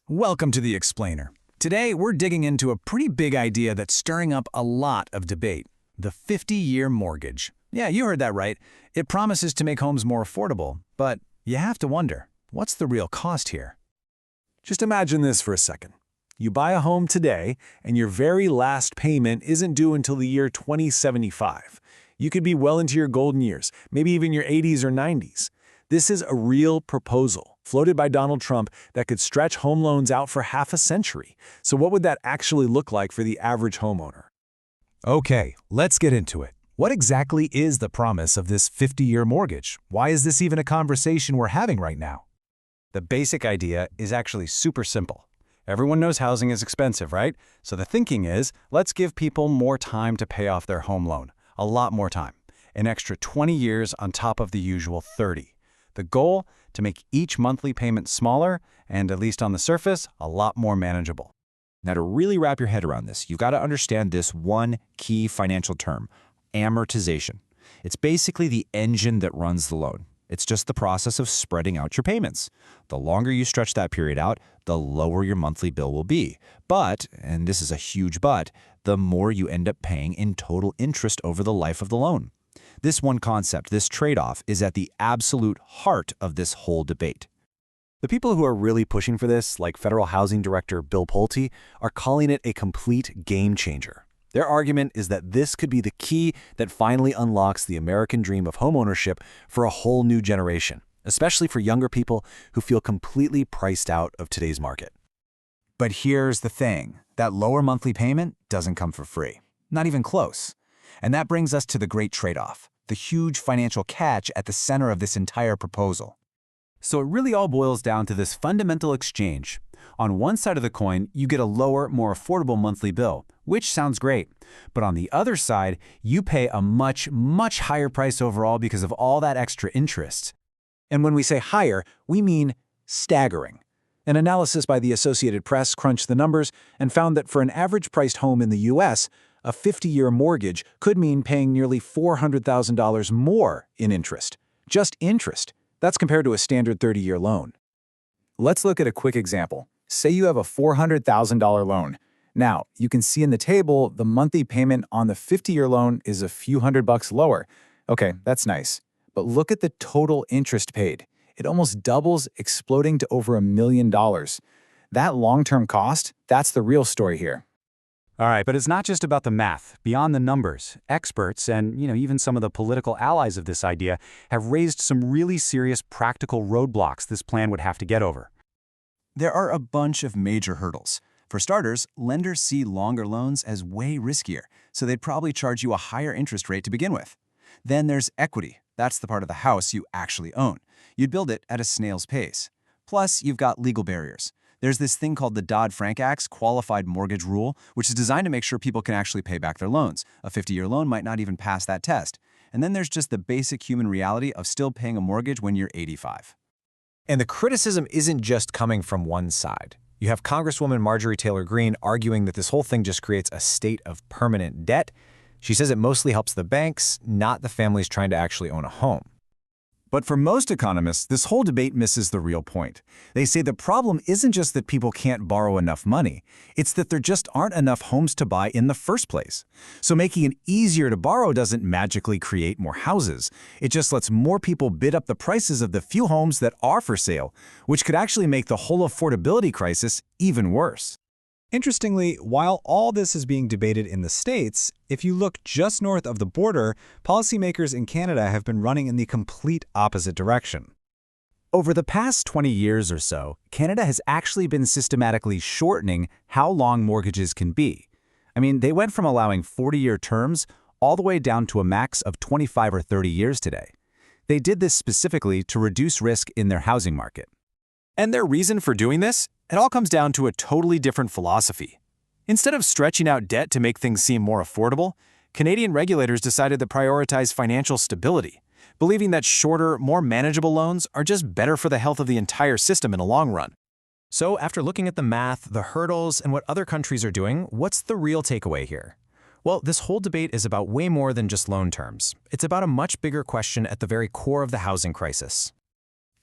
Welcome to The Explainer. Today, we're digging into a pretty big idea that's stirring up a lot of debate: the 50-year mortgage. Yeah, you heard that right. It promises to make homes more affordable, but you have to wonder, what's the real cost here? Just imagine this for a second. You buy a home today, and your very last payment isn't due until the year 2075. You could be well into your golden years, maybe even your 80s or 90s. This is a real proposal, floated by Donald Trump, that could stretch home loans out for half a century. So what would that actually look like for the average homeowner? Okay, let's get into it. What exactly is the promise of this 50-year mortgage? Why is this even a conversation we're having right now? The basic idea is actually super simple. Everyone knows housing is expensive, right? So the thinking is, let's give people more time to pay off their home loan. A lot more time. An extra 20 years on top of the usual 30. The goal? To make each monthly payment smaller and, at least on the surface, a lot more manageable. Now, to really wrap your head around this, you've got to understand this one key financial term: amortization. It's basically the engine that runs the loan. It's just the process of spreading out your payments. The longer you stretch that period out, the lower your monthly bill will be. But, and this is a huge but, the more you end up paying in total interest over the life of the loan. This one concept, this trade-off, is at the absolute heart of this whole debate. The people who are really pushing for this, like Federal Housing Director Bill Pulte, are calling it a complete game changer. Their argument is that this could be the key that finally unlocks the American dream of homeownership for a whole new generation, especially for younger people who feel completely priced out of today's market. But here's the thing, that lower monthly payment doesn't come for free. Not even close. And that brings us to the great trade-off, the huge financial catch at the center of this entire proposal. So it really all boils down to this fundamental exchange. On one side of the coin, you get a lower, more affordable monthly bill, which sounds great. But on the other side, you pay a much, much higher price overall because of all that extra interest. And when we say higher, we mean staggering. An analysis by the Associated Press crunched the numbers and found that for an average-priced home in the U.S., a 50-year mortgage could mean paying nearly $400,000 more in interest. Just interest. That's compared to a standard 30-year loan. Let's look at a quick example. Say you have a $400,000 loan. Now, you can see in the table the monthly payment on the 50-year loan is a few $100 lower. Okay, that's nice. But look at the total interest paid. It almost doubles, exploding to over $1 million. That long-term cost, that's the real story here. All right, but it's not just about the math. Beyond the numbers, experts and, even some of the political allies of this idea have raised some really serious practical roadblocks this plan would have to get over. There are a bunch of major hurdles. For starters, lenders see longer loans as way riskier, so they'd probably charge you a higher interest rate to begin with. Then there's equity. That's the part of the house you actually own. You'd build it at a snail's pace. Plus, you've got legal barriers. There's this thing called the Dodd-Frank Act's Qualified Mortgage Rule, which is designed to make sure people can actually pay back their loans. A 50-year loan might not even pass that test. And then there's just the basic human reality of still paying a mortgage when you're 85. And the criticism isn't just coming from one side. You have Congresswoman Marjorie Taylor Greene arguing that this whole thing just creates a state of permanent debt. She says it mostly helps the banks, not the families trying to actually own a home. But for most economists, this whole debate misses the real point. They say the problem isn't just that people can't borrow enough money, it's that there just aren't enough homes to buy in the first place. So making it easier to borrow doesn't magically create more houses. It just lets more people bid up the prices of the few homes that are for sale, which could actually make the whole affordability crisis even worse. Interestingly, while all this is being debated in the States, if you look just north of the border, policymakers in Canada have been running in the complete opposite direction. Over the past 20 years or so, Canada has actually been systematically shortening how long mortgages can be. I mean, they went from allowing 40-year terms all the way down to a max of 25 or 30 years today. They did this specifically to reduce risk in their housing market. And their reason for doing this? It all comes down to a totally different philosophy. Instead of stretching out debt to make things seem more affordable, Canadian regulators decided to prioritize financial stability, believing that shorter, more manageable loans are just better for the health of the entire system in the long run. So after looking at the math, the hurdles, and what other countries are doing, what's the real takeaway here? Well, this whole debate is about way more than just loan terms. It's about a much bigger question at the very core of the housing crisis.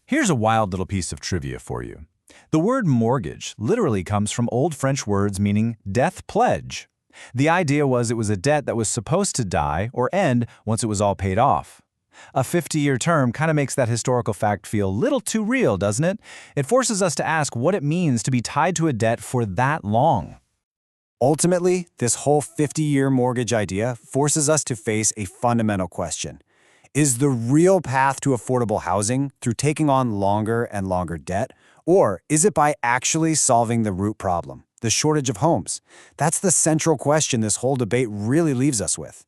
Here's a wild little piece of trivia for you. The word mortgage literally comes from Old French words meaning death pledge. The idea was it was a debt that was supposed to die or end once it was all paid off. A 50-year term kind of makes that historical fact feel a little too real, doesn't it? It forces us to ask what it means to be tied to a debt for that long. Ultimately, this whole 50-year mortgage idea forces us to face a fundamental question. Is the real path to affordable housing through taking on longer and longer debt, or is it by actually solving the root problem, the shortage of homes? That's the central question this whole debate really leaves us with.